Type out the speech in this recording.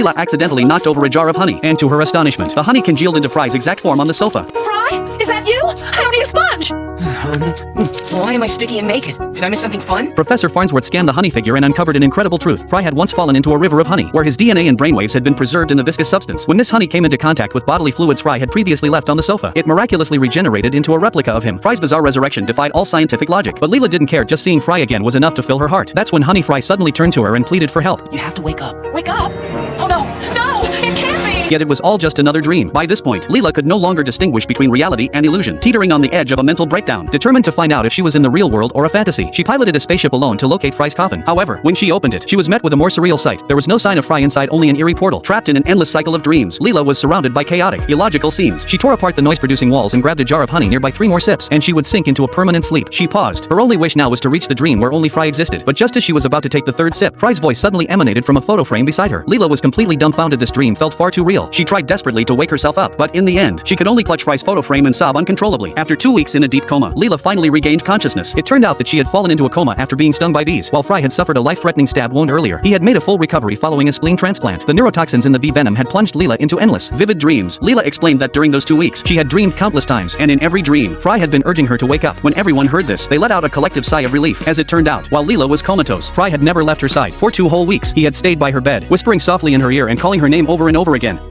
Leela accidentally knocked over a jar of honey, and to her astonishment, the honey congealed into Fry's exact form on the sofa. Fry? Is that you? I don't need a sponge! Why am I sticky and naked? Did I miss something fun? Professor Farnsworth scanned the honey figure and uncovered an incredible truth. Fry had once fallen into a river of honey, where his DNA and brainwaves had been preserved in the viscous substance. When this honey came into contact with bodily fluids Fry had previously left on the sofa, it miraculously regenerated into a replica of him. Fry's bizarre resurrection defied all scientific logic, but Leela didn't care. Just seeing Fry again was enough to fill her heart. That's when Honey Fry suddenly turned to her and pleaded for help. You have to wake up. Wake up! Oh no! No! It can't be! Yet it was all just another dream. By this point, Leela could no longer distinguish between reality and illusion, teetering on the edge of a mental breakdown. Determined to find out if she was in the real world or a fantasy, she piloted a spaceship alone to locate Fry's coffin. However, when she opened it, she was met with a more surreal sight. There was no sign of Fry inside, only an eerie portal. Trapped in an endless cycle of dreams, Leela was surrounded by chaotic, illogical scenes. She tore apart the noise-producing walls and grabbed a jar of honey nearby. 3 more sips, and she would sink into a permanent sleep. She paused. Her only wish now was to reach the dream where only Fry existed. But just as she was about to take the 3rd sip, Fry's voice suddenly emanated from a photo frame beside her. Leela was completely dumbfounded. This dream felt far too real. She tried desperately to wake herself up, but in the end, she could only clutch Fry's photo frame and sob uncontrollably. After 2 weeks in a deep coma, Leela finally regained consciousness. It turned out that she had fallen into a coma after being stung by bees, while Fry had suffered a life-threatening stab wound earlier. He had made a full recovery following a spleen transplant. The neurotoxins in the bee venom had plunged Leela into endless, vivid dreams. Leela explained that during those 2 weeks, she had dreamed countless times, and in every dream, Fry had been urging her to wake up. When everyone heard this, they let out a collective sigh of relief. As it turned out, while Leela was comatose, Fry had never left her side. For 2 whole weeks, he had stayed by her bed, whispering softly in her ear and calling her name over and over again.